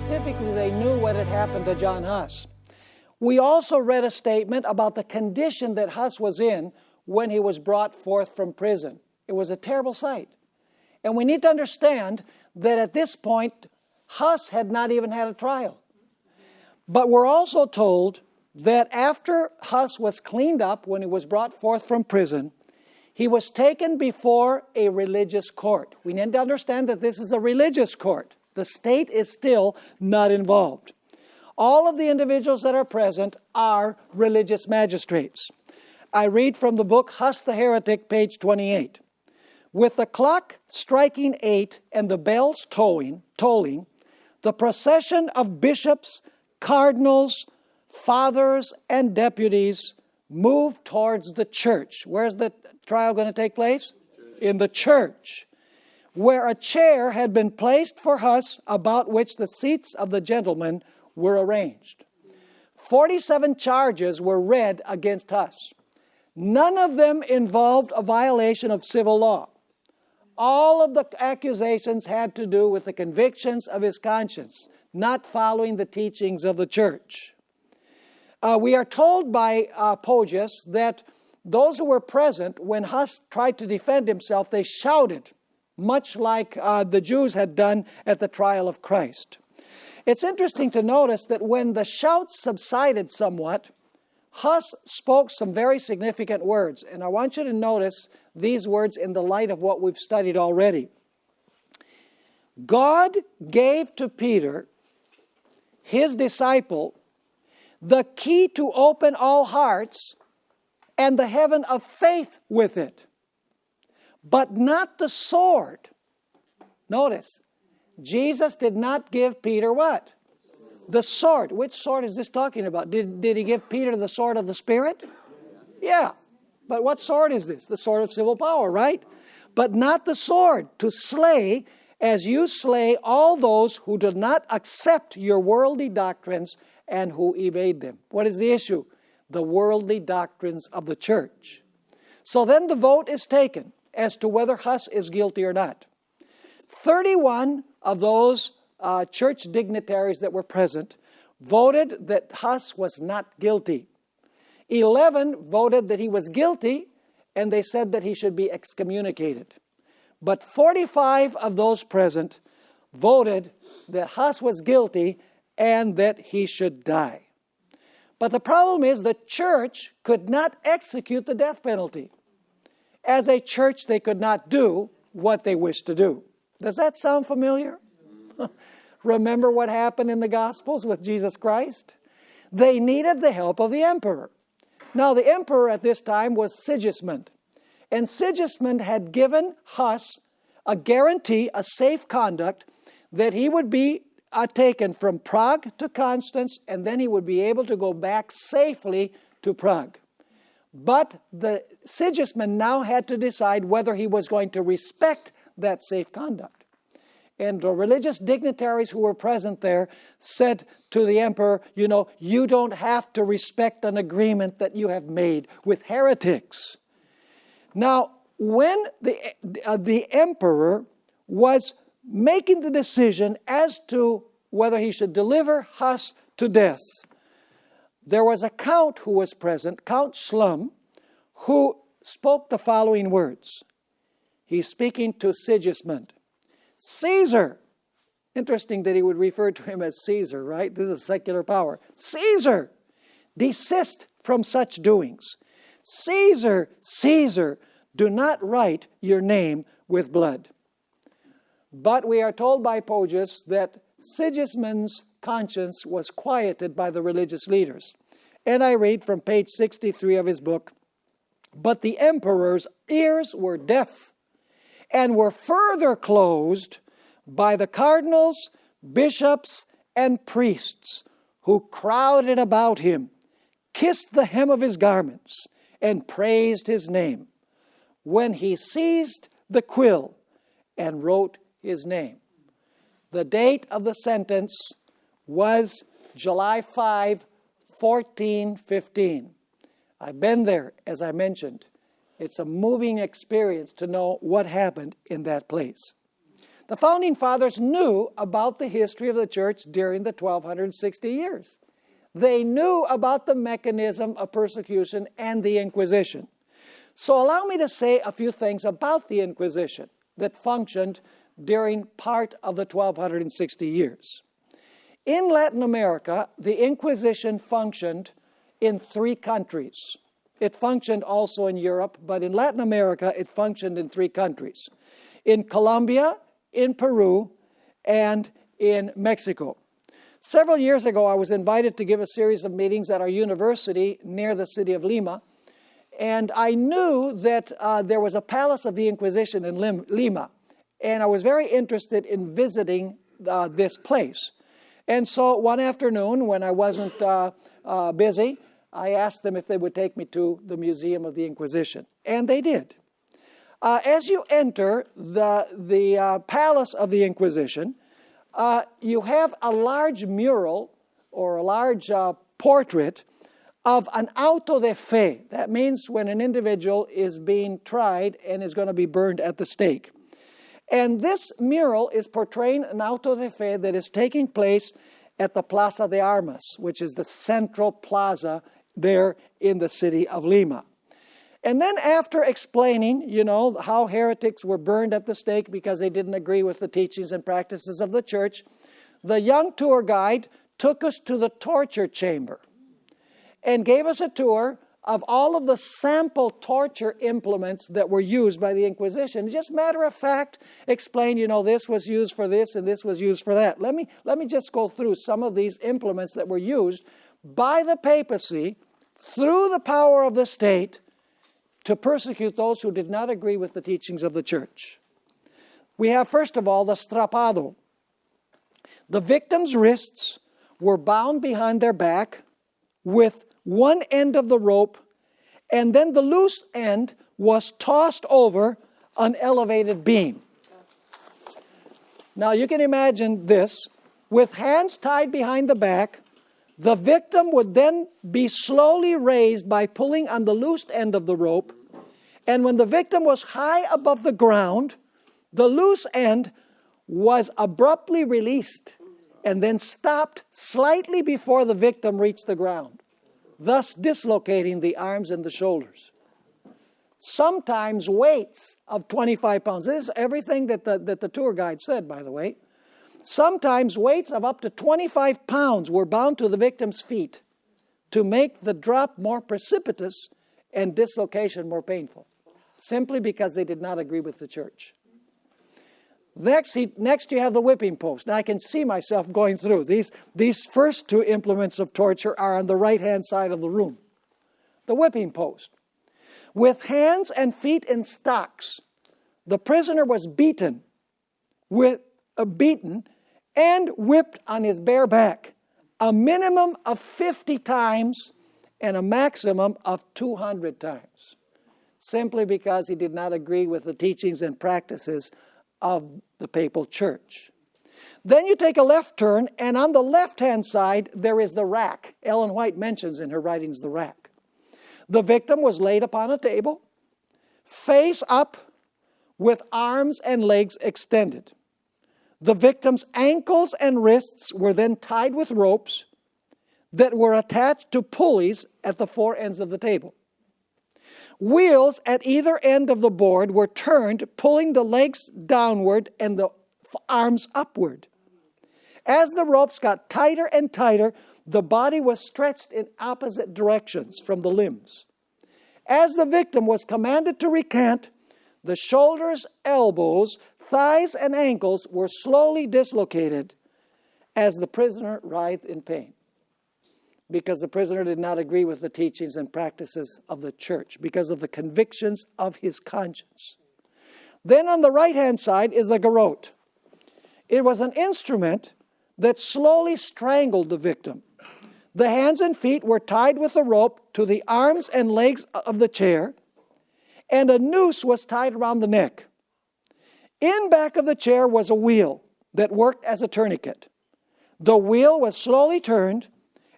scientifically they knew what had happened to John Huss. We also read a statement about the condition that Huss was in when he was brought forth from prison. It was a terrible sight. And we need to understand that at this point, Huss had not even had a trial. But we're also told that after Huss was cleaned up, when he was brought forth from prison, he was taken before a religious court. We need to understand that this is a religious court. The state is still not involved. All of the individuals that are present are religious magistrates. I read from the book Huss the Heretic, page 28. With the clock striking 8 and the bells tolling, the procession of bishops, cardinals, fathers, and deputies moved towards the church. Where's the trial going to take place? In the church, where a chair had been placed for Huss, about which the seats of the gentlemen were arranged. 47 charges were read against Huss. None of them involved a violation of civil law. All of the accusations had to do with the convictions of his conscience, not following the teachings of the church. We are told by Poggius that those who were present, when Huss tried to defend himself, they shouted, much like the Jews had done at the trial of Christ. It's interesting to notice that when the shouts subsided somewhat, Huss spoke some very significant words. And I want you to notice these words in the light of what we've studied already. God gave to Peter, his disciple, the key to open all hearts and the heaven of faith with it, but not the sword. Notice, Jesus did not give Peter what? The sword. Which sword is this talking about? Did he give Peter the sword of the Spirit? Yeah. But what sword is this? The sword of civil power, right? But not the sword to slay, as you slay all those who do not accept your worldly doctrines and who evade them. What is the issue? The worldly doctrines of the church. So then the vote is taken as to whether Huss is guilty or not. 31 of those church dignitaries that were present voted that Huss was not guilty. 11 voted that he was guilty, and they said that he should be excommunicated. But 45 of those present voted that Huss was guilty and that he should die. But the problem is the church could not execute the death penalty. As a church, they could not do what they wished to do. Does that sound familiar? Remember what happened in the Gospels with Jesus Christ? They needed the help of the emperor. Now, the emperor at this time was Sigismund. And Sigismund had given Huss a guarantee, a safe conduct, that he would be taken from Prague to Constance, and then he would be able to go back safely to Prague. But Sigismund now had to decide whether he was going to respect that safe conduct. And the religious dignitaries who were present there said to the emperor, you don't have to respect an agreement that you have made with heretics. Now, when the emperor was making the decision as to whether he should deliver Huss to death, there was a count who was present, Count Schlum, who spoke the following words. He's speaking to Sigismund. Caesar, interesting that he would refer to him as Caesar, right? This is secular power. Caesar, desist from such doings. Caesar, Caesar, do not write your name with blood. But we are told by Poggius that Sigismund's conscience was quieted by the religious leaders. And I read from page 63 of his book, but the emperor's ears were deaf and were further closed by the cardinals, bishops, and priests who crowded about him, kissed the hem of his garments, and praised his name, when he seized the quill and wrote his name. The date of the sentence was July 5, 1415. I've been there, as I mentioned. It's a moving experience to know what happened in that place. The Founding Fathers knew about the history of the church during the 1260 years. They knew about the mechanism of persecution and the Inquisition. So allow me to say a few things about the Inquisition that functioned during part of the 1260 years. In Latin America, the Inquisition functioned in 3 countries. It functioned also in Europe, but in Latin America, it functioned in 3 countries. In Colombia, in Peru, and in Mexico. Several years ago, I was invited to give a series of meetings at our university near the city of Lima, and I knew that there was a palace of the Inquisition in Lima, and I was very interested in visiting this place. And so one afternoon, when I wasn't busy, I asked them if they would take me to the Museum of the Inquisition, and they did. As you enter the palace of the Inquisition, you have a large mural or a large portrait of an auto de fe. That means when an individual is being tried and is going to be burned at the stake. And this mural is portraying an auto de fe that is taking place at the Plaza de Armas, which is the central plaza there in the city of Lima. And then after explaining, how heretics were burned at the stake because they didn't agree with the teachings and practices of the church, the young tour guide took us to the torture chamber and gave us a tour of all of the sample torture implements that were used by the Inquisition. Just matter of fact, explain, this was used for this and this was used for that. Let me just go through some of these implements that were used by the papacy through the power of the state to persecute those who did not agree with the teachings of the church. We have, first of all, the strapado. The victim's wrists were bound behind their back with one end of the rope, and then the loose end was tossed over an elevated beam. Now you can imagine this. With hands tied behind the back, the victim would then be slowly raised by pulling on the loose end of the rope, and when the victim was high above the ground, the loose end was abruptly released and then stopped slightly before the victim reached the ground, thus dislocating the arms and the shoulders. Sometimes weights of 25 pounds. This is everything that the tour guide said, by the way. Sometimes weights of up to 25 pounds were bound to the victim's feet to make the drop more precipitous and dislocation more painful, simply because they did not agree with the church. Next you have the whipping post. Now I can see myself going through. These first 2 implements of torture are on the right-hand side of the room. The whipping post. With hands and feet in stocks, the prisoner was beaten and whipped on his bare back, a minimum of 50 times and a maximum of 200 times, simply because he did not agree with the teachings and practices of the papal church. Then you take a left turn, and on the left-hand side, there is the rack. Ellen White mentions in her writings the rack. The victim was laid upon a table, face up, with arms and legs extended. The victim's ankles and wrists were then tied with ropes that were attached to pulleys at the 4 ends of the table. Wheels at either end of the board were turned, pulling the legs downward and the arms upward. As the ropes got tighter and tighter, the body was stretched in opposite directions from the limbs. As the victim was commanded to recant, the shoulders, elbows, thighs, and ankles were slowly dislocated as the prisoner writhed in pain, because the prisoner did not agree with the teachings and practices of the church, because of the convictions of his conscience. Then on the right-hand side is the garrote. It was an instrument that slowly strangled the victim. The hands and feet were tied with a rope to the arms and legs of the chair, and a noose was tied around the neck. In back of the chair was a wheel that worked as a tourniquet. The wheel was slowly turned,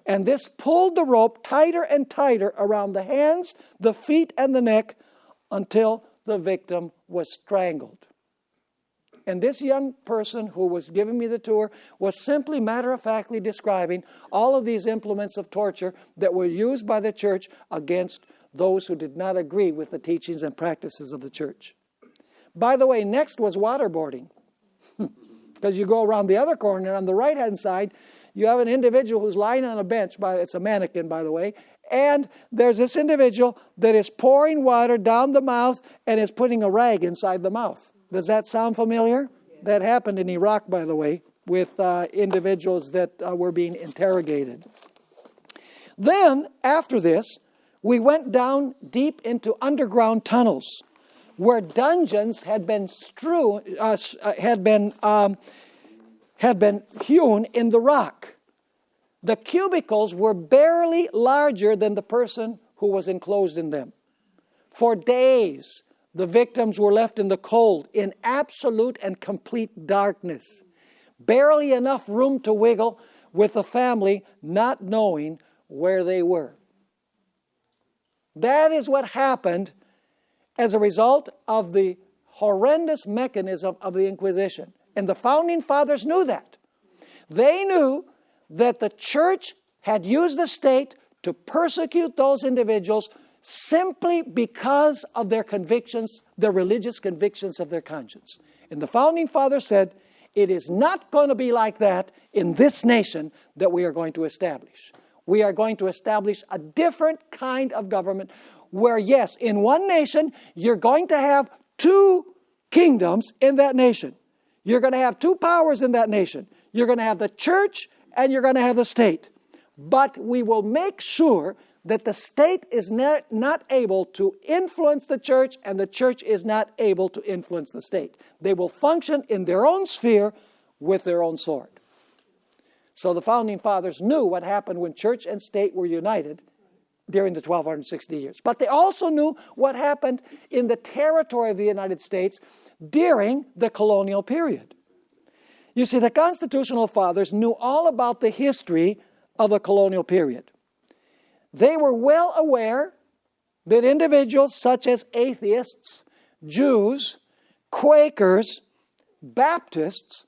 and this pulled the rope tighter and tighter around the hands, the feet, and the neck until the victim was strangled. And this young person who was giving me the tour was simply matter-of-factly describing all of these implements of torture that were used by the church against those who did not agree with the teachings and practices of the church. By the way, next was waterboarding. Because you go around the other corner, and on the right-hand side, you have an individual who's lying on a bench. It's a mannequin, by the way. And there's this individual that is pouring water down the mouth and is putting a rag inside the mouth. Does that sound familiar? Yeah. That happened in Iraq, by the way, with individuals that were being interrogated. Then, after this, we went down deep into underground tunnels where dungeons had been hewn in the rock. The cubicles were barely larger than the person who was enclosed in them. For days, the victims were left in the cold, in absolute and complete darkness. Barely enough room to wiggle, with the family not knowing where they were. That is what happened as a result of the horrendous mechanism of the Inquisition. And the Founding Fathers knew that. They knew that the church had used the state to persecute those individuals simply because of their convictions, their religious convictions of their conscience. And the Founding Fathers said, it is not going to be like that in this nation that we are going to establish. We are going to establish a different kind of government where, yes, in one nation, you're going to have two kingdoms in that nation. You're going to have two powers in that nation. You're going to have the church and you're going to have the state. But we will make sure that the state is not able to influence the church and the church is not able to influence the state. They will function in their own sphere with their own sword. So the Founding Fathers knew what happened when church and state were united during the 1260 years. But they also knew what happened in the territory of the United States during the colonial period. You see, the Constitutional Fathers knew all about the history of the colonial period. They were well aware that individuals such as atheists, Jews, Quakers, Baptists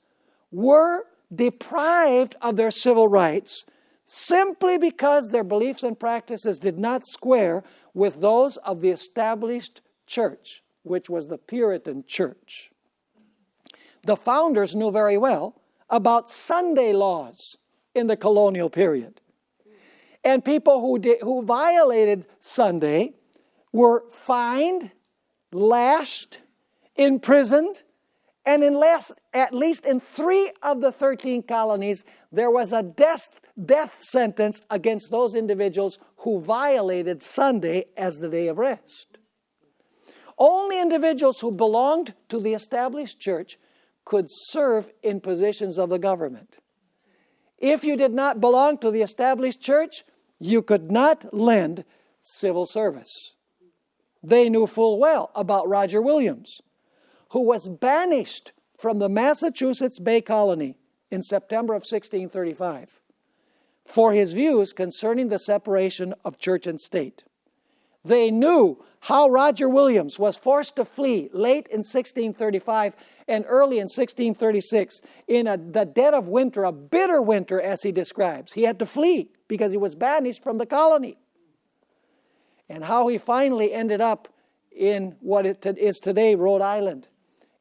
were deprived of their civil rights simply because their beliefs and practices did not square with those of the established church, which was the Puritan church. The founders knew very well about Sunday laws in the colonial period. And people who violated Sunday were fined, lashed, imprisoned, and at least in 3 of the 13 colonies, there was a death sentence against those individuals who violated Sunday as the day of rest. Only individuals who belonged to the established church could serve in positions of the government. If you did not belong to the established church, you could not lend civil service. They knew full well about Roger Williams, who was banished from the Massachusetts Bay Colony in September of 1635 for his views concerning the separation of church and state. They knew how Roger Williams was forced to flee late in 1635 and early in 1636 in the dead of winter, a bitter winter as he describes. He had to flee because he was banished from the colony. And how he finally ended up in what it is today, Rhode Island,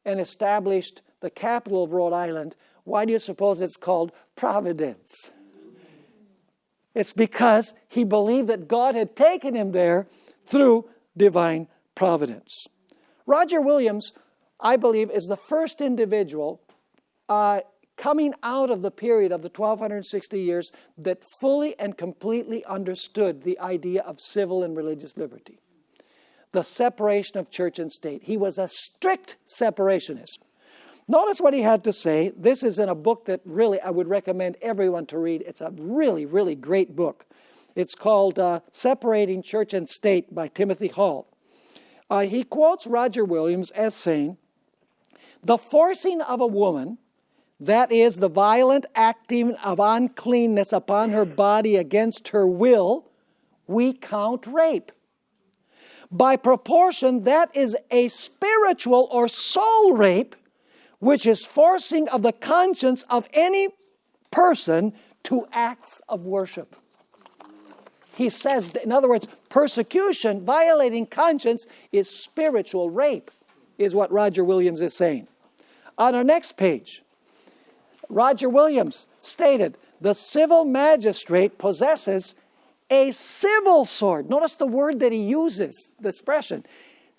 and established the capital of Rhode Island. Why do you suppose it's called Providence? It's because he believed that God had taken him there through divine providence. Roger Williams, I believe, is the first individual coming out of the period of the 1260 years that fully and completely understood the idea of civil and religious liberty. The separation of church and state. He was a strict separationist. Notice what he had to say. This is in a book that really I would recommend everyone to read. It's a really, really great book. It's called Separating Church and State by Timothy Hall. He quotes Roger Williams as saying, "The forcing of a woman, that is, the violent acting of uncleanness upon her body against her will, we count rape. By proportion, that is a spiritual or soul rape, which is forcing of the conscience of any person to acts of worship. He says, in other words, persecution, violating conscience, is spiritual rape, is what Roger Williams is saying. On our next page, Roger Williams stated, the civil magistrate possesses a civil sword. Notice the word that he uses, the expression.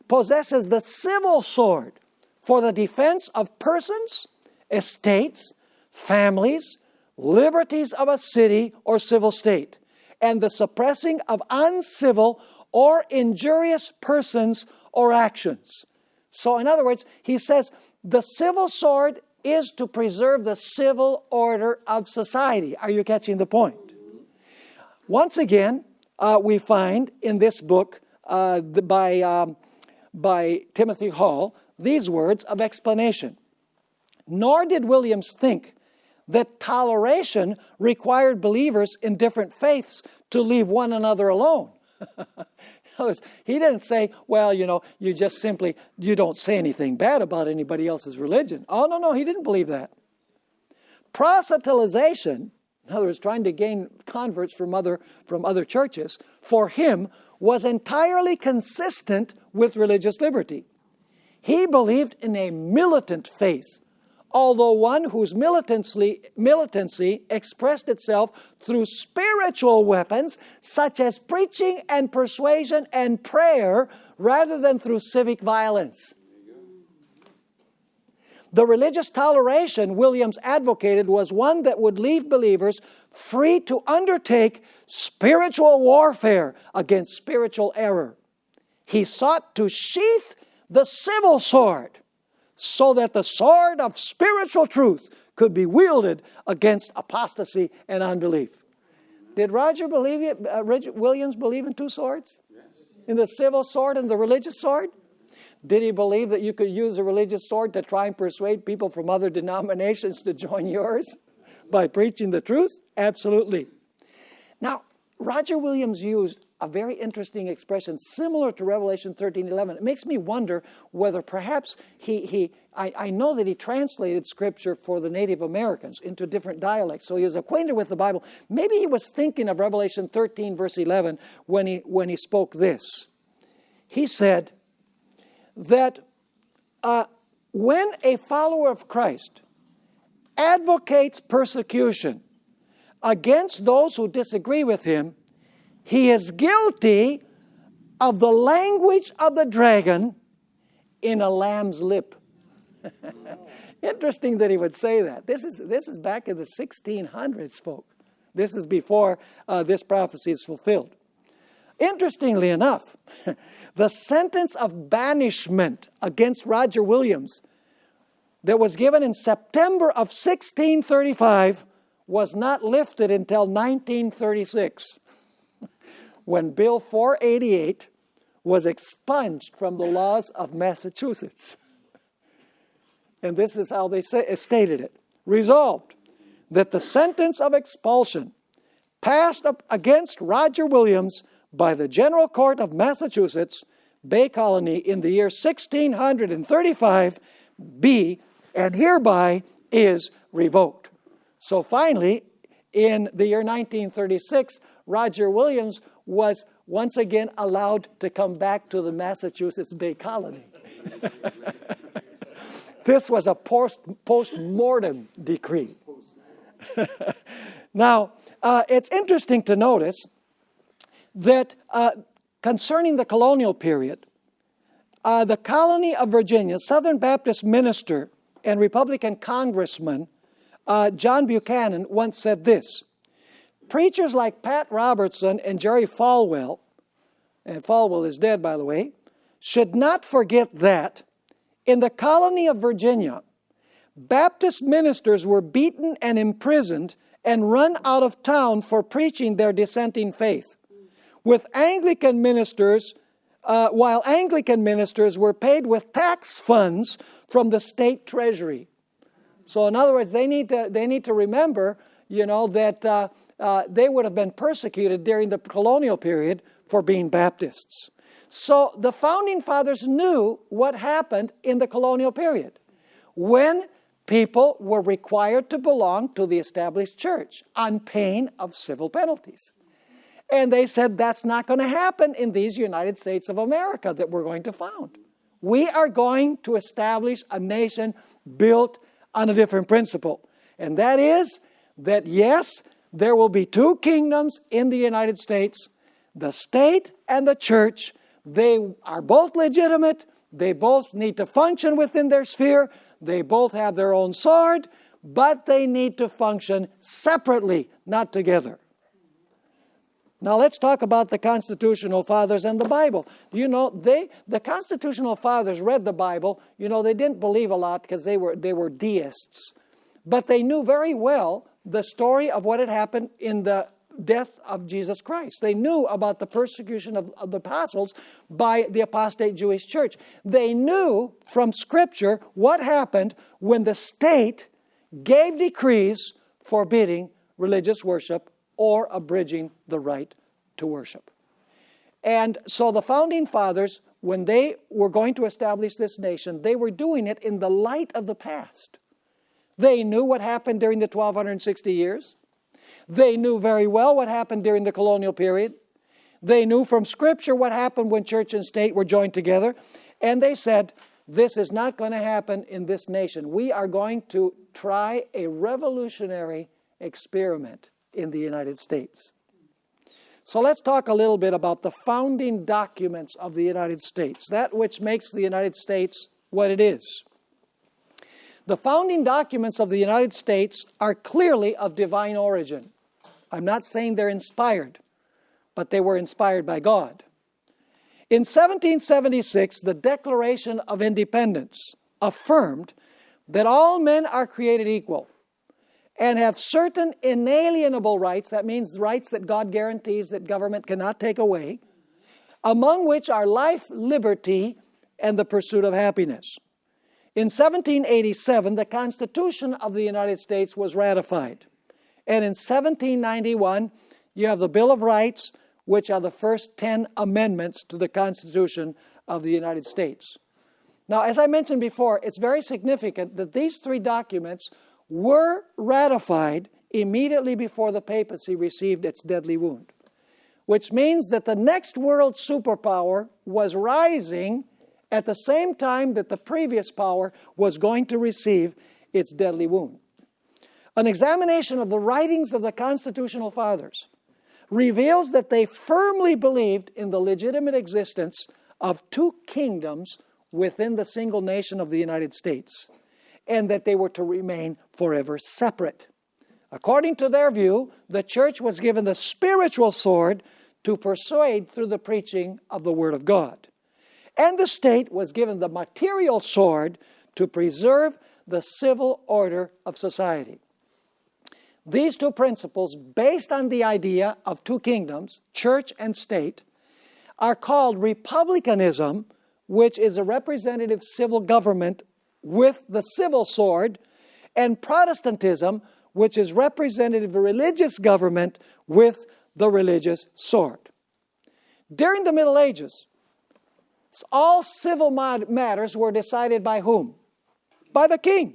Possesses the civil sword for the defense of persons, estates, families, liberties of a city or civil state, and the suppressing of uncivil or injurious persons or actions. So in other words, he says the civil sword is to preserve the civil order of society. Are you catching the point? Once again, we find in this book by Timothy Hall these words of explanation. Nor did Williams think that toleration required believers in different faiths to leave one another alone. In other words, he didn't say, well, you just simply, you don't say anything bad about anybody else's religion. Oh, no, he didn't believe that. Proselytization, in other words, trying to gain converts from other churches, for him was entirely consistent with religious liberty. He believed in a militant faith, although one whose militancy expressed itself through spiritual weapons such as preaching and persuasion and prayer rather than through civic violence. The religious toleration Williams advocated was one that would leave believers free to undertake spiritual warfare against spiritual error. He sought to sheath the civil sword so that the sword of spiritual truth could be wielded against apostasy and unbelief. Did Williams believe in two swords? Yes. In the civil sword and the religious sword? Did he believe that you could use a religious sword to try and persuade people from other denominations to join yours by preaching the truth? Absolutely. Now, Roger Williams used a very interesting expression similar to Revelation 13:11. It makes me wonder whether perhaps I know that he translated Scripture for the Native Americans into different dialects, so he was acquainted with the Bible. Maybe he was thinking of Revelation 13, verse 11, when he spoke this. He said that when a follower of Christ advocates persecution against those who disagree with him, he is guilty of the language of the dragon in a lamb's lip. Interesting that he would say that. This is back in the 1600s, folks. This is before this prophecy is fulfilled. Interestingly enough, the sentence of banishment against Roger Williams that was given in September of 1635 was not lifted until 1936, when Bill 488 was expunged from the laws of Massachusetts. And this is how they stated it. Resolved that the sentence of expulsion passed against Roger Williams by the General Court of Massachusetts, Bay Colony, in the year 1635 be and hereby is revoked. So finally, in the year 1936, Roger Williams was once again allowed to come back to the Massachusetts Bay Colony. This was a post-mortem decree. Now, it's interesting to notice that concerning the colonial period, the colony of Virginia, Southern Baptist minister and Republican congressman John Buchanan once said this: preachers like Pat Robertson and Jerry Falwell, and Falwell is dead, by the way, should not forget that in the colony of Virginia, Baptist ministers were beaten and imprisoned and run out of town for preaching their dissenting faith, with Anglican ministers, while Anglican ministers were paid with tax funds from the state treasury. So, in other words, they need to remember, that they would have been persecuted during the colonial period for being Baptists. So the Founding Fathers knew what happened in the colonial period. when people were required to belong to the established church on pain of civil penalties. And they said that's not going to happen in these United States of America that we're going to found. We are going to establish a nation built on a different principle. And that is that, yes, there will be two kingdoms in the United States, the state and the church. They are both legitimate. They both need to function within their sphere. They both have their own sword, but they need to function separately, not together. Now let's talk about the Constitutional Fathers and the Bible. You know, the Constitutional Fathers read the Bible. You know, they didn't believe a lot because they were deists. But they knew very well the story of what had happened in the death of Jesus Christ. They knew about the persecution of the apostles by the apostate Jewish church. They knew from Scripture what happened when the state gave decrees forbidding religious worship or abridging the right to worship. And so the Founding Fathers, when they were going to establish this nation, they were doing it in the light of the past. They knew what happened during the 1260 years. They knew very well what happened during the colonial period. They knew from Scripture what happened when church and state were joined together. And they said, this is not going to happen in this nation. We are going to try a revolutionary experiment in the United States. So let's talk a little bit about the founding documents of the United States, that which makes the United States what it is. The founding documents of the United States are clearly of divine origin. I'm not saying they're inspired, but they were inspired by God. In 1776, the Declaration of Independence affirmed that all men are created equal and have certain inalienable rights, that means rights that God guarantees that government cannot take away, among which are life, liberty, and the pursuit of happiness. In 1787, the Constitution of the United States was ratified. And in 1791, you have the Bill of Rights, which are the first 10 amendments to the Constitution of the United States. Now, as I mentioned before, it's very significant that these three documents were ratified immediately before the papacy received its deadly wound, which means that the next world superpower was rising at the same time that the previous power was going to receive its deadly wound. An examination of the writings of the Constitutional Fathers reveals that they firmly believed in the legitimate existence of two kingdoms within the single nation of the United States, and that they were to remain forever separate. According to their view, the church was given the spiritual sword to persuade through the preaching of the Word of God. And the state was given the material sword to preserve the civil order of society. These two principles, based on the idea of two kingdoms, church and state, are called republicanism, which is a representative civil government with the civil sword, and Protestantism, which is representative religious government with the religious sword. During the Middle Ages, all civil matters were decided by whom? By the king.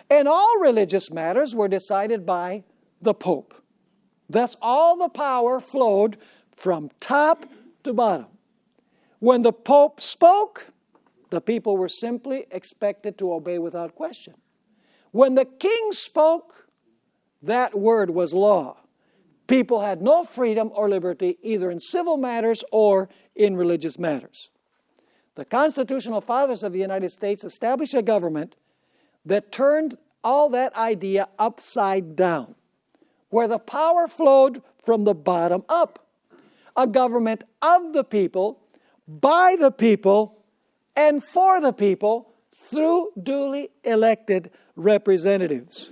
And all religious matters were decided by the Pope. Thus, all the power flowed from top to bottom. When the Pope spoke, the people were simply expected to obey without question. When the king spoke, that word was law. People had no freedom or liberty either in civil matters or in religious matters. The Constitutional Fathers of the United States established a government that turned all that idea upside down, where the power flowed from the bottom up. A government of the people, by the people, and for the people through duly elected representatives.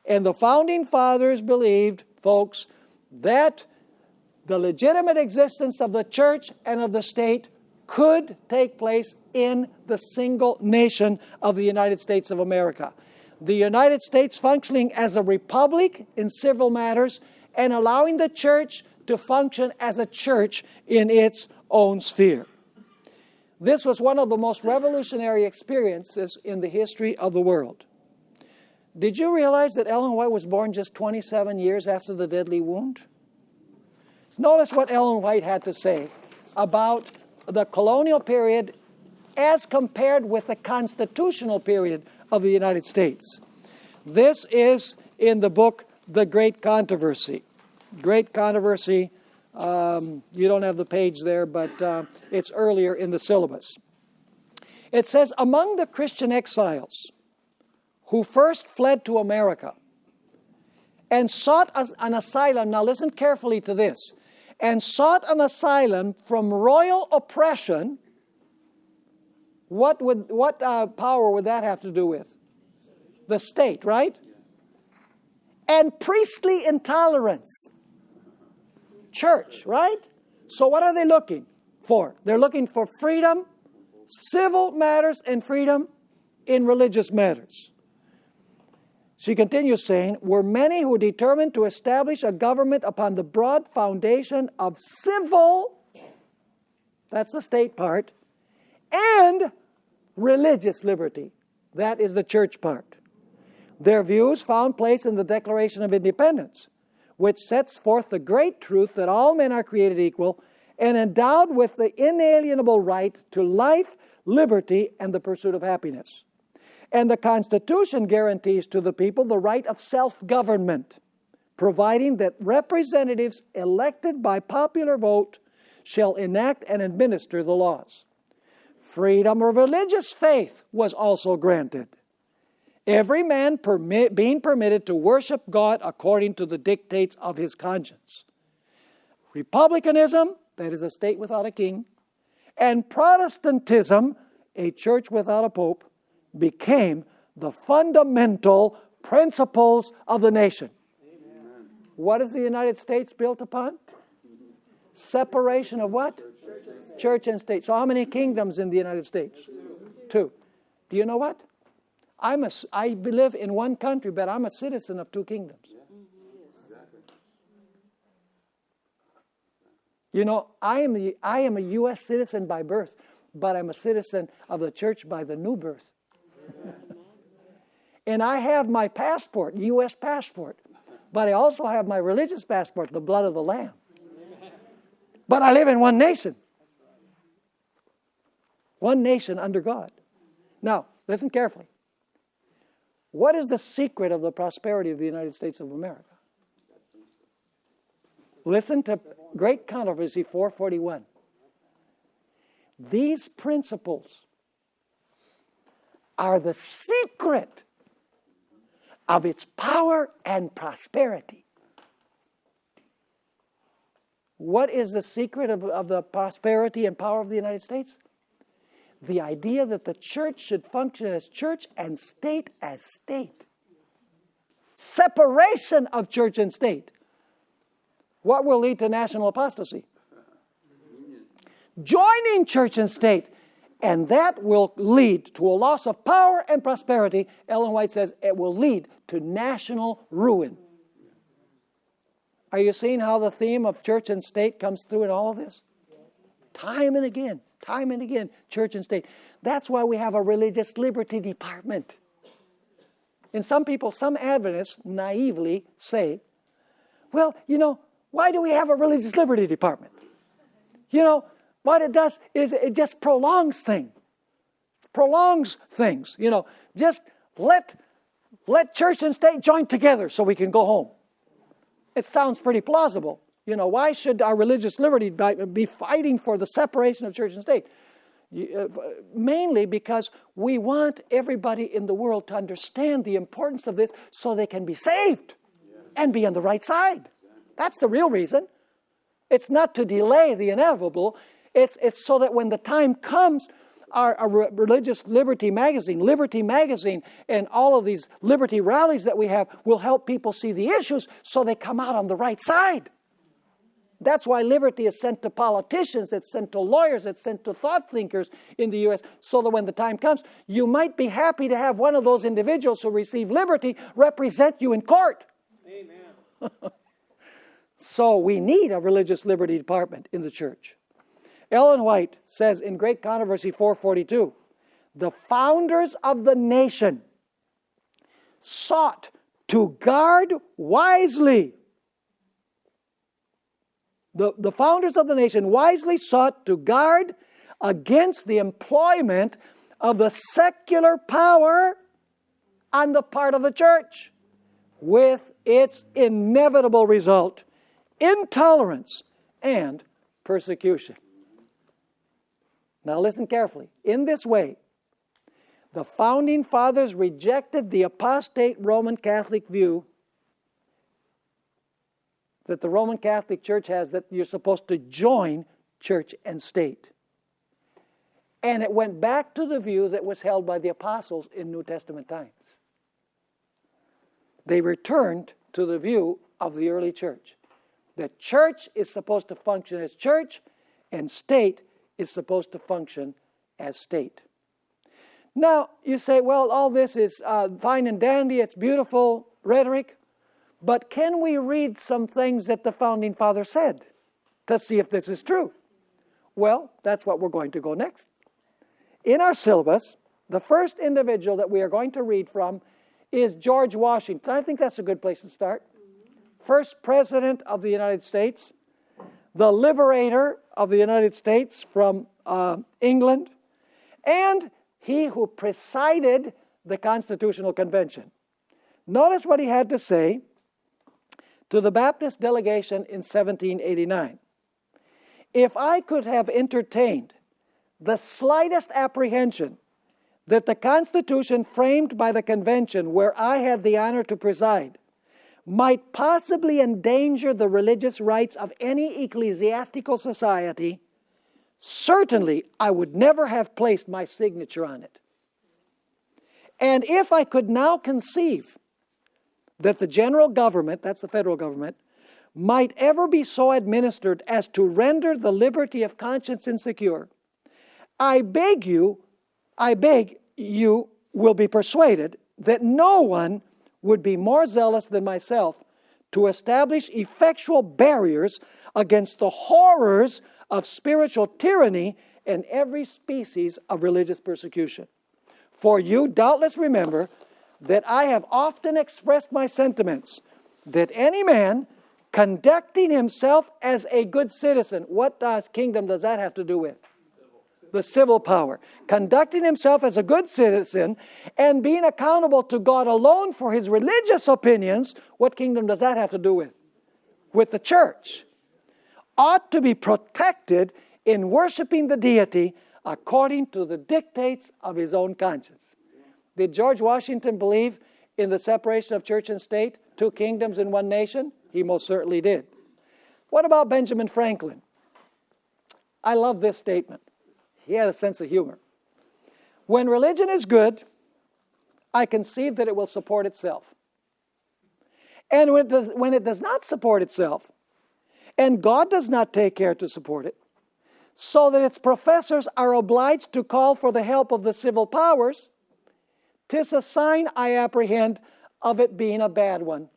And the Founding Fathers believed, folks, that the legitimate existence of the church and of the state could take place in the single nation of the United States of America. The United States functioning as a republic in civil matters and allowing the church to function as a church in its own sphere. This was one of the most revolutionary experiences in the history of the world. Did you realize that Ellen White was born just 27 years after the deadly wound? Notice what Ellen White had to say about the colonial period as compared with the constitutional period of the United States. This is in the book, The Great Controversy. Great Controversy. You don't have the page there, but it's earlier in the syllabus. It says, among the Christian exiles who first fled to America and sought an asylum, now listen carefully to this, and sought an asylum from royal oppression, what power would that have to do with? The state, right? And priestly intolerance. Church, right? So what are they looking for? They're looking for freedom, civil matters, and freedom in religious matters. She continues saying, were many who determined to establish a government upon the broad foundation of civil, that's the state part, and religious liberty. That is the church part. Their views found place in the Declaration of Independence, which sets forth the great truth that all men are created equal and endowed with the inalienable right to life, liberty, and the pursuit of happiness. And the Constitution guarantees to the people the right of self-government, providing that representatives elected by popular vote shall enact and administer the laws. Freedom of religious faith was also granted. Every man being permitted to worship God according to the dictates of his conscience. Republicanism, that is a state without a king, and Protestantism, a church without a pope, became the fundamental principles of the nation. Amen. What is the United States built upon? Separation of what? Church and state. So how many kingdoms in the United States? Two. Do you know what? I live in one country, but I'm a citizen of two kingdoms. You know, I am a U.S. citizen by birth, but I'm a citizen of the church by the new birth. And I have my passport, U.S. passport, but I also have my religious passport, the blood of the Lamb. But I live in one nation. One nation under God. Now, listen carefully. What is the secret of the prosperity of the United States of America? Listen to Great Controversy 441. These principles are the secret of its power and prosperity. What is the secret of the prosperity and power of the United States? The idea that the church should function as church and state as state. Separation of church and state. What will lead to national apostasy? Joining church and state. And that will lead to a loss of power and prosperity. Ellen White says it will lead to national ruin. Are you seeing how the theme of church and state comes through in all of this? Time and again, church and state. That's why we have a religious liberty department. And some Adventists naively say, well, why do we have a religious liberty department? What it does is it just prolongs things. Just let church and state join together so we can go home. It sounds pretty plausible. Why should our religious liberty be fighting for the separation of church and state? Mainly because we want everybody in the world to understand the importance of this so they can be saved and be on the right side. That's the real reason. It's not to delay the inevitable. It's so that when the time comes, our religious liberty magazine, and all of these liberty rallies that we have will help people see the issues so they come out on the right side. That's why liberty is sent to politicians, it's sent to lawyers, it's sent to thought thinkers in the U.S. so that when the time comes, you might be happy to have one of those individuals who receive liberty represent you in court. Amen. So we need a religious liberty department in the church. Ellen White says in Great Controversy 442, the founders of the nation sought to guard wisely. The founders of the nation wisely sought to guard against the employment of the secular power on the part of the church, with its inevitable result, intolerance and persecution. Now listen carefully. In this way, the founding fathers rejected the apostate Roman Catholic view that the Roman Catholic Church has, that you're supposed to join church and state. And it went back to the view that was held by the apostles in New Testament times. They returned to the view of the early church. The church is supposed to function as church, and state is supposed to function as state. Now, you say, well, all this is fine and dandy, it's beautiful rhetoric, but can we read some things that the Founding Fathers said to see if this is true? Well, that's what we're going to go next. In our syllabus, the first individual that we are going to read from is George Washington. I think that's a good place to start. First President of the United States, the liberator of the United States from England, and he who presided the Constitutional Convention. Notice what he had to say to the Baptist delegation in 1789. If I could have entertained the slightest apprehension that the Constitution framed by the Convention, where I had the honor to preside, might possibly endanger the religious rights of any ecclesiastical society, certainly I would never have placed my signature on it. And if I could now conceive that the general government, that's the federal government, might ever be so administered as to render the liberty of conscience insecure, I beg you will be persuaded that no one would be more zealous than myself to establish effectual barriers against the horrors of spiritual tyranny and every species of religious persecution. For you doubtless remember that I have often expressed my sentiments that any man conducting himself as a good citizen, what kingdom does that have to do with? The civil power. Conducting himself as a good citizen and being accountable to God alone for his religious opinions, what kingdom does that have to do with? With the church. Ought to be protected in worshiping the deity according to the dictates of his own conscience. Did George Washington believe in the separation of church and state, two kingdoms in one nation? He most certainly did. What about Benjamin Franklin? I love this statement. He had a sense of humor. When religion is good, I conceive that it will support itself. And when it does not support itself, and God does not take care to support it, so that its professors are obliged to call for the help of the civil powers, 'tis a sign, I apprehend, of it being a bad one.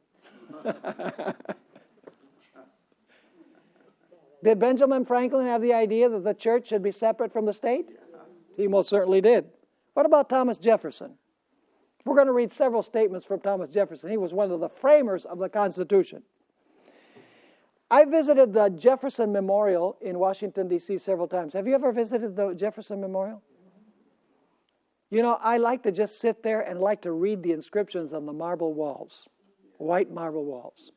Did Benjamin Franklin have the idea that the church should be separate from the state? He most certainly did. What about Thomas Jefferson? We're going to read several statements from Thomas Jefferson. He was one of the framers of the Constitution. I visited the Jefferson Memorial in Washington, D.C. several times. Have you ever visited the Jefferson Memorial? You know, I like to just sit there and like to read the inscriptions on the marble walls, white marble walls.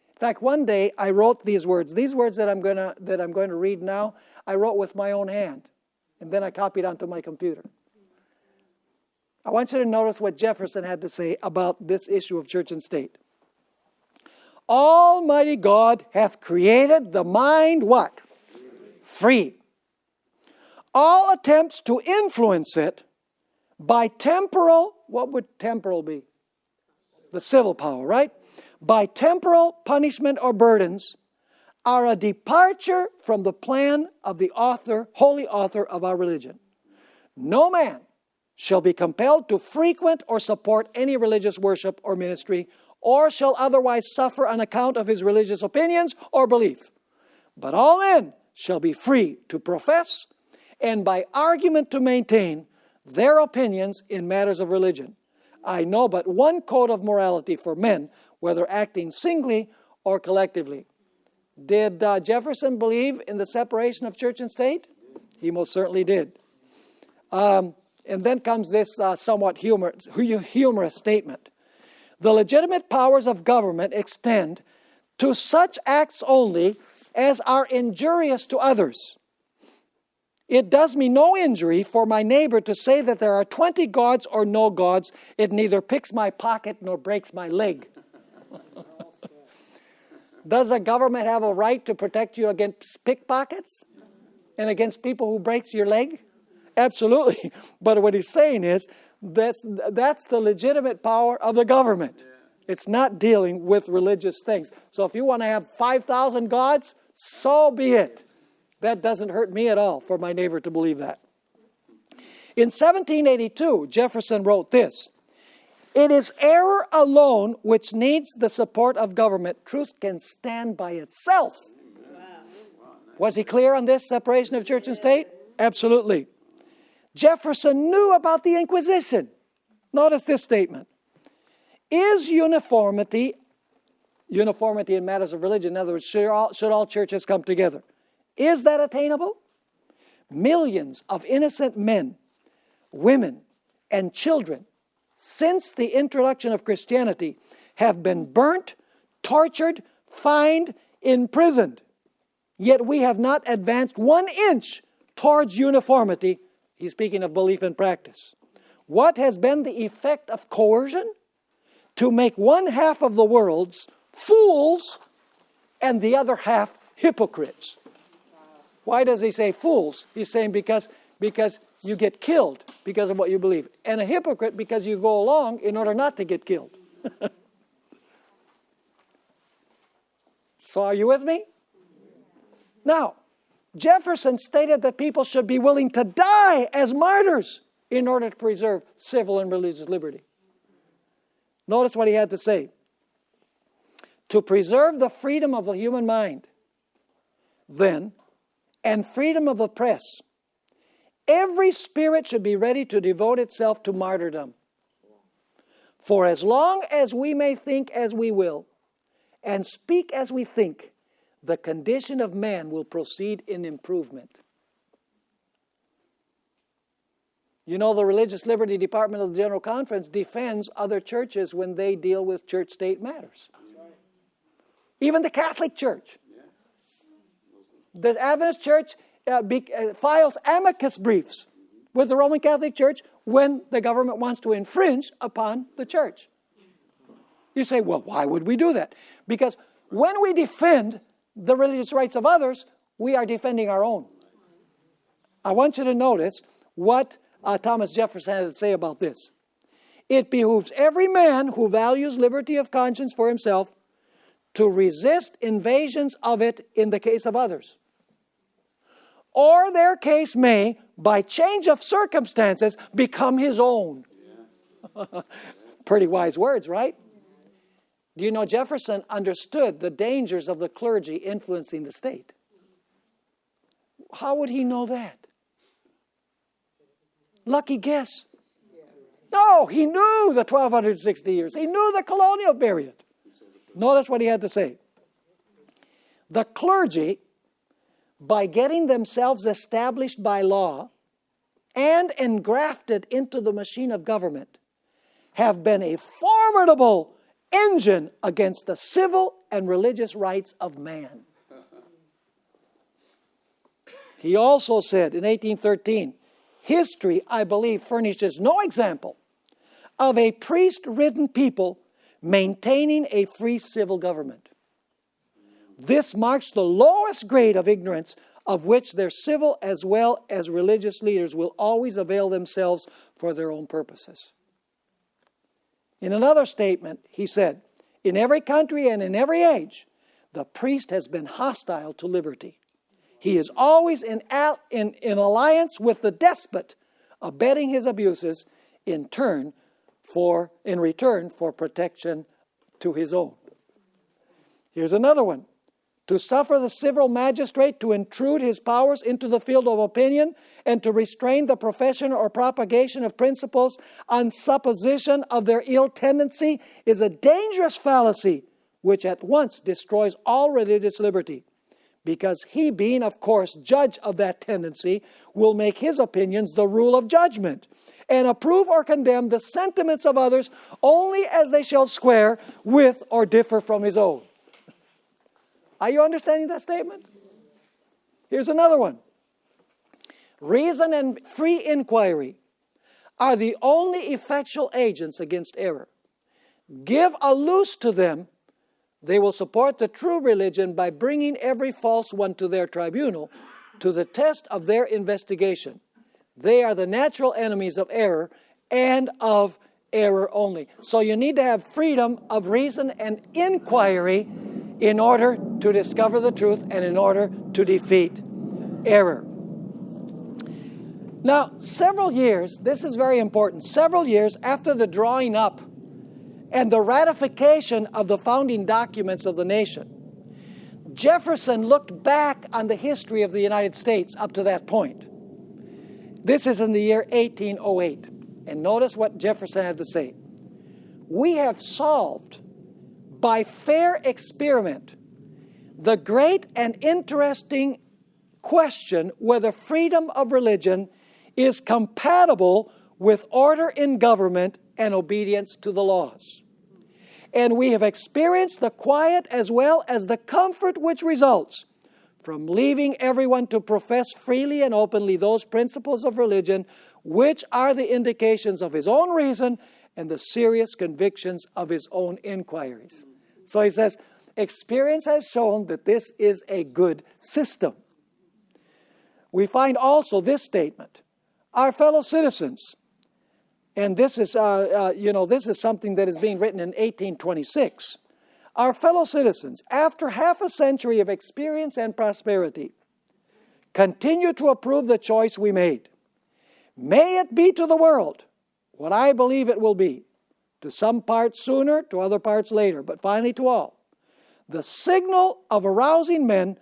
In fact, one day I wrote these words that I'm going to read now, I wrote with my own hand, and then I copied onto my computer. I want you to notice what Jefferson had to say about this issue of church and state. Almighty God hath created the mind what? Free. All attempts to influence it by temporal, what would temporal be? The civil power, right? By temporal punishment or burdens are a departure from the plan of the author, holy author of our religion. No man shall be compelled to frequent or support any religious worship or ministry, or shall otherwise suffer on account of his religious opinions or belief. But all men shall be free to profess and by argument to maintain their opinions in matters of religion. I know but one code of morality for men, whether acting singly or collectively. Did Jefferson believe in the separation of church and state? He most certainly did. And then comes this somewhat humorous statement. The legitimate powers of government extend to such acts only as are injurious to others. It does me no injury for my neighbor to say that there are 20 gods or no gods. It neither picks my pocket nor breaks my leg. Does the government have a right to protect you against pickpockets and against people who breaks your leg? Absolutely. But what he's saying is that's the legitimate power of the government. It's not dealing with religious things. So if you want to have 5,000 gods, so be it. That doesn't hurt me at all for my neighbor to believe that. In 1782, Jefferson wrote this: "It is error alone which needs the support of government. Truth can stand by itself." Was he clear on this separation of church and state? Absolutely. Jefferson knew about the Inquisition. Notice this statement. Is uniformity in matters of religion, in other words, should all churches come together, is that attainable? Millions of innocent men, women, and children, since the introduction of Christianity, have been burnt, tortured, fined, imprisoned. Yet we have not advanced 1 inch towards uniformity. He's speaking of belief and practice. What has been the effect of coercion? To make one half of the world's fools and the other half hypocrites. Why does he say fools? He's saying because you get killed because of what you believe. And a hypocrite because you go along in order not to get killed. So are you with me? Now, Jefferson stated that people should be willing to die as martyrs in order to preserve civil and religious liberty. Notice what he had to say. To preserve the freedom of the human mind, then, and freedom of the press, every spirit should be ready to devote itself to martyrdom. For as long as we may think as we will, and speak as we think, the condition of man will proceed in improvement. You know, the Religious Liberty Department of the General Conference defends other churches when they deal with church-state matters. Even the Catholic Church. The Adventist Church files amicus briefs with the Roman Catholic Church when the government wants to infringe upon the church. You say, well, why would we do that? Because when we defend the religious rights of others, we are defending our own. I want you to notice what Thomas Jefferson had to say about this. It behooves every man who values liberty of conscience for himself to resist invasions of it in the case of others. Or their case may, by change of circumstances, become his own. Yeah. Pretty wise words, right? Do you know Jefferson understood the dangers of the clergy influencing the state? How would he know that? Lucky guess. No, he knew the 1260 years. He knew the colonial period. Notice what he had to say. The clergy, by getting themselves established by law and engrafted into the machine of government, have been a formidable engine against the civil and religious rights of man. He also said in 1813, history, I believe, furnishes no example of a priest-ridden people maintaining a free civil government. This marks the lowest grade of ignorance of which their civil as well as religious leaders will always avail themselves for their own purposes. In another statement, he said, in every country and in every age, the priest has been hostile to liberty. He is always in alliance with the despot, abetting his abuses in return for protection to his own. Here's another one. to suffer the civil magistrate to intrude his powers into the field of opinion and to restrain the profession or propagation of principles on supposition of their ill tendency is a dangerous fallacy which at once destroys all religious liberty, because he, being of course judge of that tendency, will make his opinions the rule of judgment, and approve or condemn the sentiments of others only as they shall square with or differ from his own. Are you understanding that statement? Here's another one. Reason and free inquiry are the only effectual agents against error. Give a loose to them, they will support the true religion by bringing every false one to their tribunal, to the test of their investigation. They are the natural enemies of error and of error only. So you need to have freedom of reason and inquiry in order to discover the truth and in order to defeat error. Now, several years, this is very important, several years after the drawing up and the ratification of the founding documents of the nation, Jefferson looked back on the history of the United States up to that point. This is in the year 1808. And notice what Jefferson had to say. We have solved by fair experiment the great and interesting question whether freedom of religion is compatible with order in government and obedience to the laws. And we have experienced the quiet as well as the comfort which results from leaving everyone to profess freely and openly those principles of religion which are the indications of his own reason and the serious convictions of his own inquiries. So he says, experience has shown that this is a good system. We find also this statement. Our fellow citizens, and this is, this is something that is being written in 1826. Our fellow citizens, after half a century of experience and prosperity, continue to approve the choice we made. May it be to the world what I believe it will be, to some parts sooner, to other parts later, but finally to all, the signal of arousing men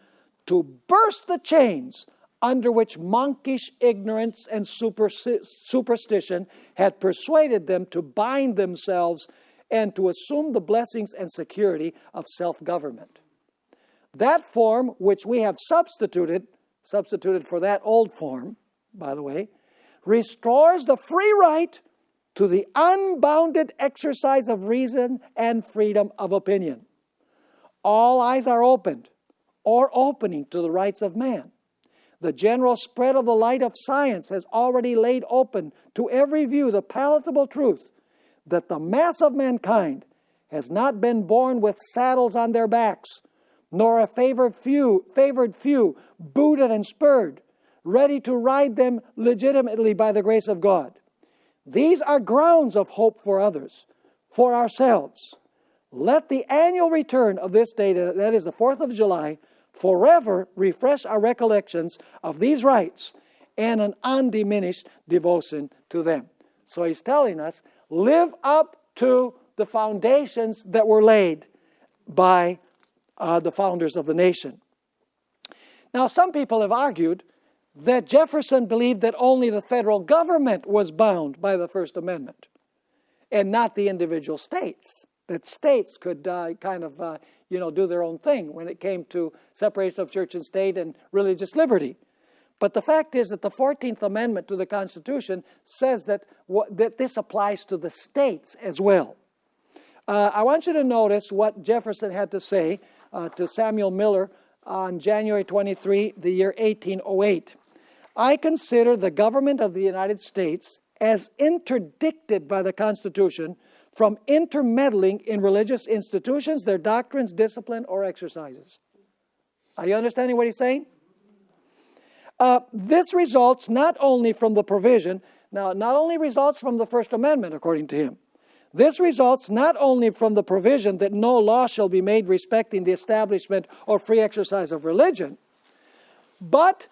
to burst the chains under which monkish ignorance and superstition had persuaded them to bind themselves and to assume the blessings and security of self-government. That form which we have substituted for that old form, by the way, restores the free right to the unbounded exercise of reason and freedom of opinion. All eyes are opened or opening to the rights of man. The general spread of the light of science has already laid open to every view the palatable truth that the mass of mankind has not been born with saddles on their backs, nor a favored few booted and spurred, ready to ride them legitimately by the grace of God. These are grounds of hope for others, for ourselves. Let the annual return of this day, that is the 4th of July, forever refresh our recollections of these rights and an undiminished devotion to them. So he's telling us, live up to the foundations that were laid by the founders of the nation. Now, some people have argued that Jefferson believed that only the federal government was bound by the First Amendment and not the individual states. That states could do their own thing when it came to separation of church and state and religious liberty. But the fact is that the 14th Amendment to the Constitution says that this applies to the states as well. I want you to notice what Jefferson had to say to Samuel Miller on January 23, the year 1808. I consider the government of the United States as interdicted by the Constitution from intermeddling in religious institutions, their doctrines, discipline, or exercises. Are you understanding what he's saying? This results not only from the provision, not only results from the First Amendment, according to him. This results not only from the provision that no law shall be made respecting the establishment or free exercise of religion, but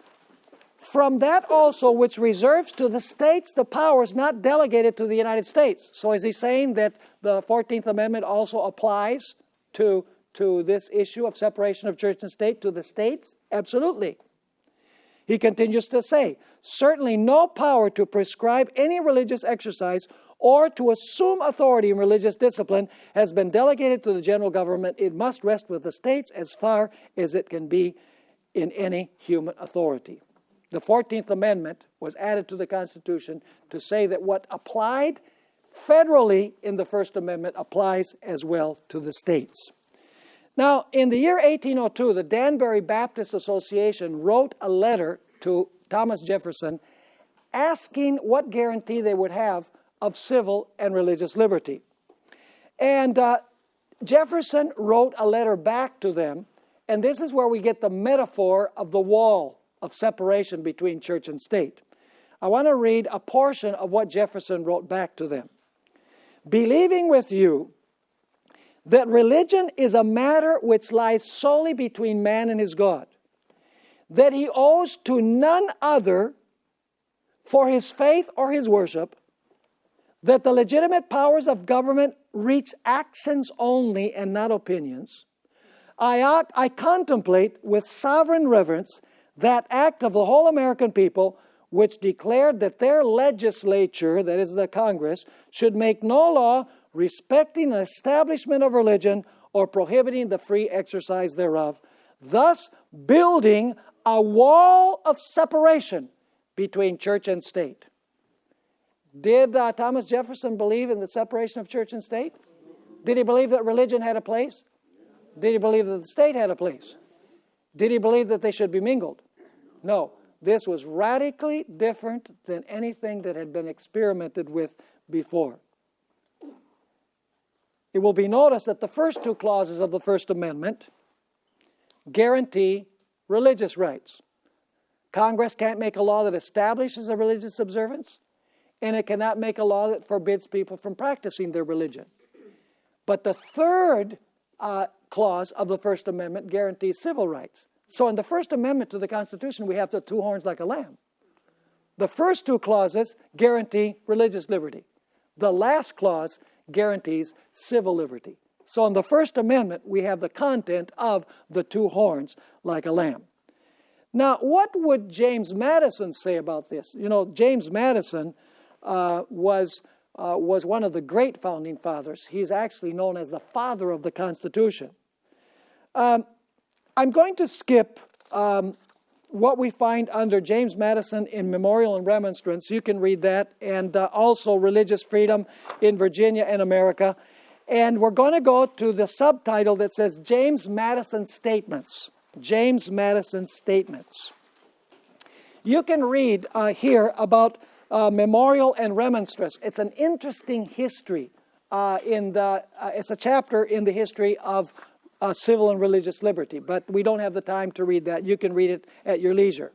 from that also which reserves to the states the powers not delegated to the United States. So is he saying that the 14th Amendment also applies to to this issue of separation of church and state to the states? Absolutely. He continues to say, certainly no power to prescribe any religious exercise or to assume authority in religious discipline has been delegated to the general government. It must rest with the states as far as it can be in any human authority. The 14th Amendment was added to the Constitution to say that what applied federally in the First Amendment applies as well to the states. Now, in the year 1802, the Danbury Baptist Association wrote a letter to Thomas Jefferson asking what guarantee they would have of civil and religious liberty. And Jefferson wrote a letter back to them, and this is where we get the metaphor of the wall of separation between church and state. I want to read a portion of what Jefferson wrote back to them. Believing with you that religion is a matter which lies solely between man and his God, that he owes to none other for his faith or his worship, that the legitimate powers of government reach actions only and not opinions, I contemplate with sovereign reverence that act of the whole American people which declared that their legislature, that is the Congress, should make no law respecting the establishment of religion or prohibiting the free exercise thereof, thus building a wall of separation between church and state. Did Thomas Jefferson believe in the separation of church and state? Did he believe that religion had a place? Did he believe that the state had a place? Did he believe that they should be mingled? No. This was radically different than anything that had been experimented with before. It will be noticed that the first two clauses of the First Amendment guarantee religious rights. Congress can't make a law that establishes a religious observance, and it cannot make a law that forbids people from practicing their religion. But the third clause of the First Amendment guarantees civil rights. So in the First Amendment to the Constitution, we have the two horns like a lamb. The first two clauses guarantee religious liberty. The last clause guarantees civil liberty. So in the First Amendment, we have the content of the two horns like a lamb. Now, what would James Madison say about this? You know, James Madison was one of the great founding fathers. He's actually known as the father of the Constitution. I'm going to skip what we find under James Madison in Memorial and Remonstrance. You can read that, and also Religious Freedom in Virginia and America. And we're going to go to the subtitle that says James Madison Statements. James Madison Statements. You can read here about Memorial and Remonstrance. It's an interesting history. It's a chapter in the history of civil and religious liberty, but we don't have the time to read that. You can read it at your leisure.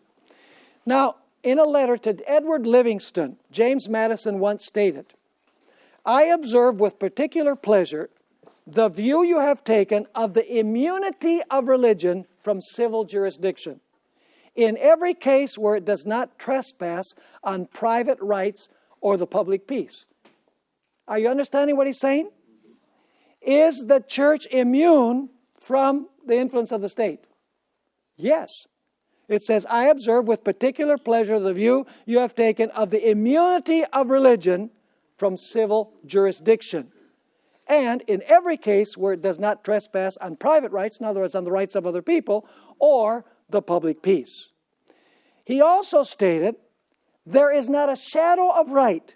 Now, in a letter to Edward Livingston, James Madison once stated, I observe with particular pleasure the view you have taken of the immunity of religion from civil jurisdiction, in every case where it does not trespass on private rights or the public peace. Are you understanding what he's saying? Is the church immune from the influence of the state? Yes. It says, I observe with particular pleasure the view you have taken of the immunity of religion from civil jurisdiction. And in every case where it does not trespass on private rights, in other words, on the rights of other people, or the public peace. He also stated, there is not a shadow of right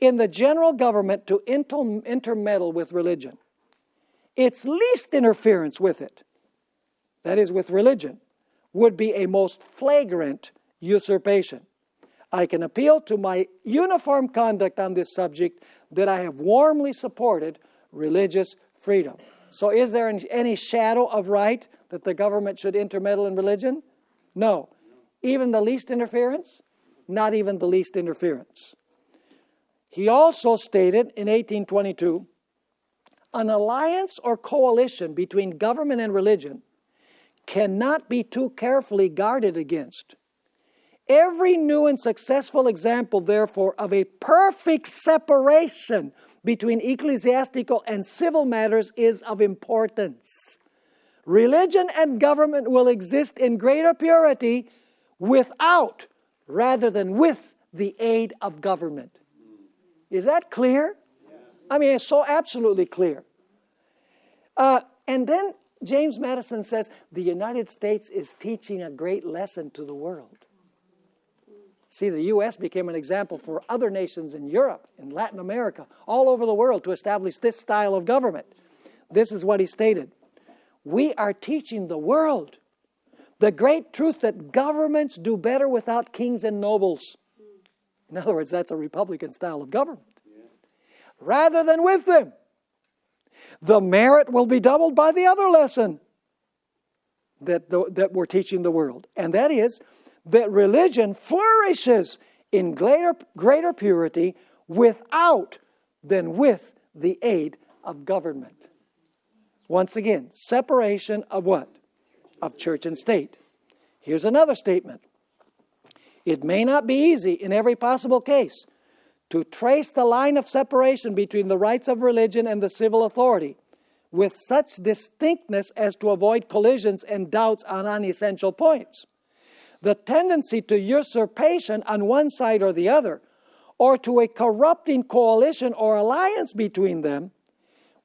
in the general government to intermeddle with religion. Its least interference with it, that is with religion, would be a most flagrant usurpation. I can appeal to my uniform conduct on this subject that I have warmly supported religious freedom. So is there any shadow of right that the government should intermeddle in religion? No. Even the least interference? Not even the least interference. He also stated in 1822, an alliance or coalition between government and religion cannot be too carefully guarded against. Every new and successful example, therefore, of a perfect separation between ecclesiastical and civil matters is of importance. Religion and government will exist in greater purity without rather than with the aid of government. Is that clear? I mean, it's so absolutely clear. And then James Madison says, the United States is teaching a great lesson to the world. See, the U.S. became an example for other nations in Europe, in Latin America, all over the world to establish this style of government. This is what he stated. We are teaching the world the great truth that governments do better without kings and nobles. In other words, that's a Republican style of government. Rather than with them. The merit will be doubled by the other lesson that we're teaching the world. And that is that religion flourishes in greater purity without than with the aid of government. Once again, separation of what? Of church and state. Here's another statement. It may not be easy in every possible case to trace the line of separation between the rights of religion and the civil authority with such distinctness as to avoid collisions and doubts on unessential points. The tendency to usurpation on one side or the other, or to a corrupting coalition or alliance between them,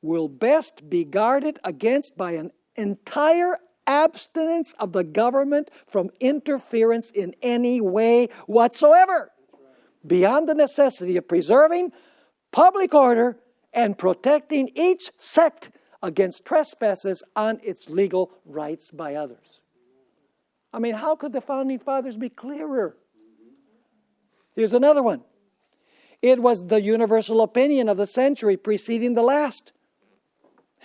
will best be guarded against by an entire abstinence of the government from interference in any way whatsoever, beyond the necessity of preserving public order and protecting each sect against trespasses on its legal rights by others. I mean, how could the Founding Fathers be clearer? Here's another one. It was the universal opinion of the century preceding the last,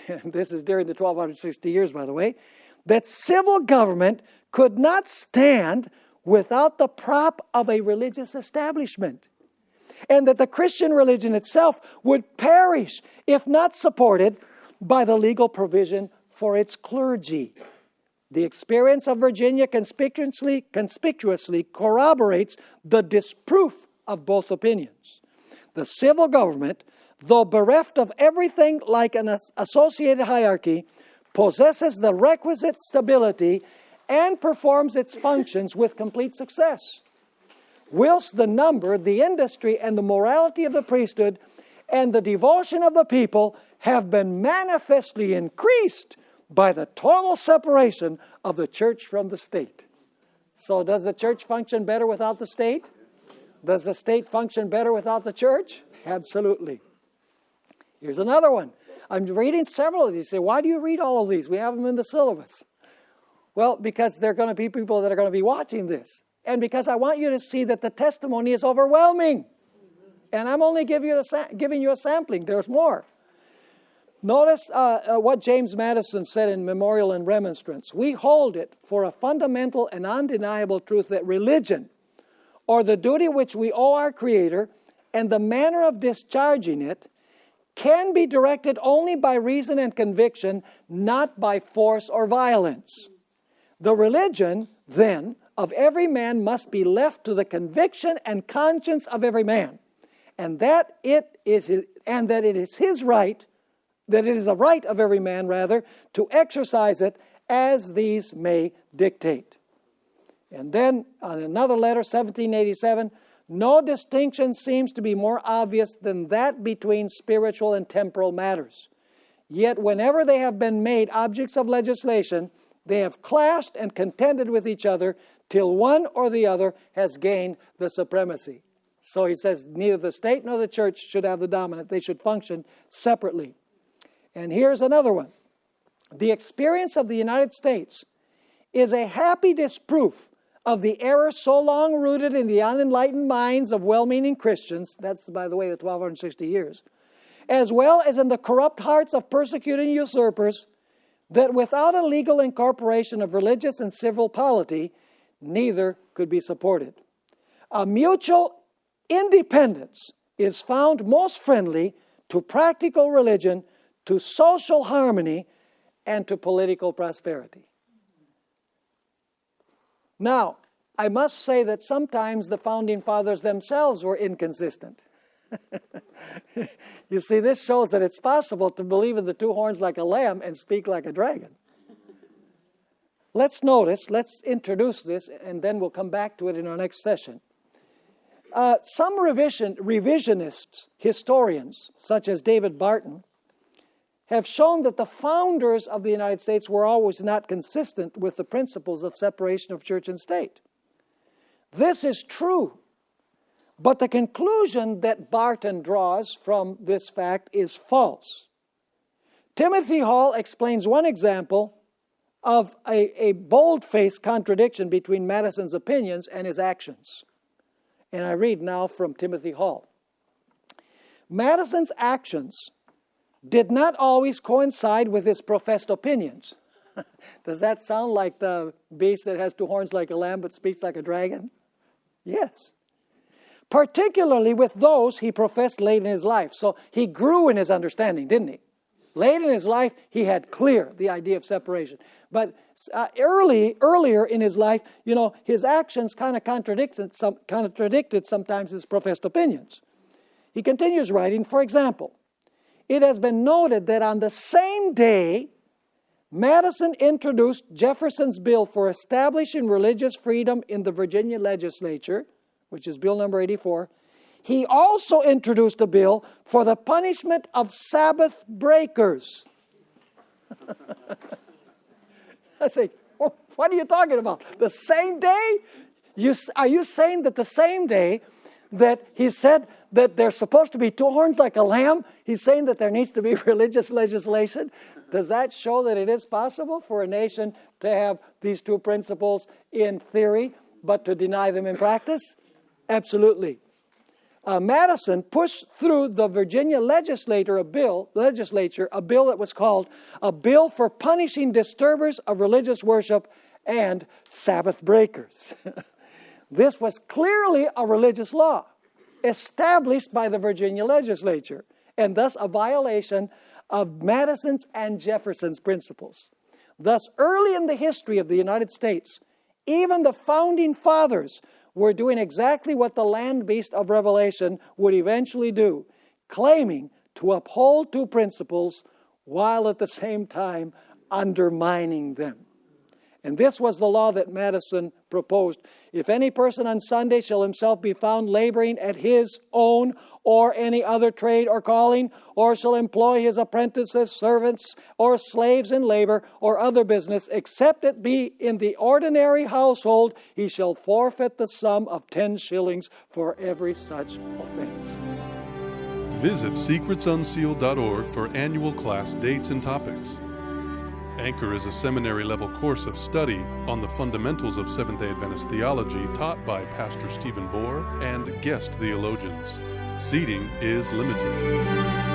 and this is during the 1260 years, by the way, that civil government could not stand without the prop of a religious establishment, and that the Christian religion itself would perish if not supported by the legal provision for its clergy. The experience of Virginia conspicuously corroborates the disproof of both opinions. The civil government, though bereft of everything like an associated hierarchy, possesses the requisite stability and performs its functions with complete success. Whilst the number, the industry, and the morality of the priesthood and the devotion of the people have been manifestly increased by the total separation of the church from the state. So does the church function better without the state? Does the state function better without the church? Absolutely. Here's another one. I'm reading several of these. You say, why do you read all of these? We have them in the syllabus. Well, because there are going to be people that are going to be watching this. And because I want you to see that the testimony is overwhelming. And I'm only giving you a sampling. There's more. Notice what James Madison said in Memorial and Remonstrance. We hold it for a fundamental and undeniable truth that religion, or the duty which we owe our Creator, and the manner of discharging it, can be directed only by reason and conviction, not by force or violence. The religion, then, of every man must be left to the conviction and conscience of every man, and that it is the right of every man, rather, to exercise it as these may dictate. And then, on another letter, 1787, no distinction seems to be more obvious than that between spiritual and temporal matters. Yet whenever they have been made objects of legislation, they have clashed and contended with each other till one or the other has gained the supremacy. So he says neither the state nor the church should have the dominant. They should function separately. And here's another one. The experience of the United States is a happy disproof of the error so long rooted in the unenlightened minds of well-meaning Christians, that's, by the way, the 1260 years, as well as in the corrupt hearts of persecuting usurpers, that without a legal incorporation of religious and civil polity, neither could be supported. A mutual independence is found most friendly to practical religion, to social harmony, and to political prosperity. Now, I must say that sometimes the Founding Fathers themselves were inconsistent. You see, this shows that it's possible to believe in the two horns like a lamb and speak like a dragon. let's introduce this, and then we'll come back to it in our next session. Some revisionist historians, such as David Barton, have shown that the founders of the United States were always not consistent with the principles of separation of church and state. This is true, but the conclusion that Barton draws from this fact is false. Timothy Hall explains one example of a bold-faced contradiction between Madison's opinions and his actions. And I read now from Timothy Hall. Madison's actions did not always coincide with his professed opinions. Does that sound like the beast that has 2 horns like a lamb but speaks like a dragon? Yes. Particularly with those he professed late in his life. So he grew in his understanding, didn't he? Late in his life, he had clear the idea of separation. But earlier in his life, his actions kind of contradicted sometimes his professed opinions. He continues writing, for example, it has been noted that on the same day Madison introduced Jefferson's bill for establishing religious freedom in the Virginia legislature, which is Bill number 84, he also introduced a bill for the punishment of Sabbath breakers. I say, what are you talking about? The same day? Are you saying that the same day that he said that there's supposed to be 2 horns like a lamb, he's saying that there needs to be religious legislation? Does that show that it is possible for a nation to have these 2 principles in theory, but to deny them in practice? Absolutely. Madison pushed through the Virginia legislature a bill that was called a bill for punishing disturbers of religious worship and Sabbath breakers. This was clearly a religious law established by the Virginia legislature, and thus a violation of Madison's and Jefferson's principles. Thus, early in the history of the United States, even the founding fathers were doing exactly what the land beast of Revelation would eventually do, claiming to uphold 2 principles while at the same time undermining them. And this was the law that Madison proposed. If any person on Sunday shall himself be found laboring at his own or any other trade or calling, or shall employ his apprentices, servants, or slaves in labor or other business, except it be in the ordinary household, he shall forfeit the sum of 10 shillings for every such offense. Visit secretsunsealed.org for annual class dates and topics. Anchor is a seminary-level course of study on the fundamentals of Seventh-day Adventist theology taught by Pastor Stephen Bohr and guest theologians. Seating is limited.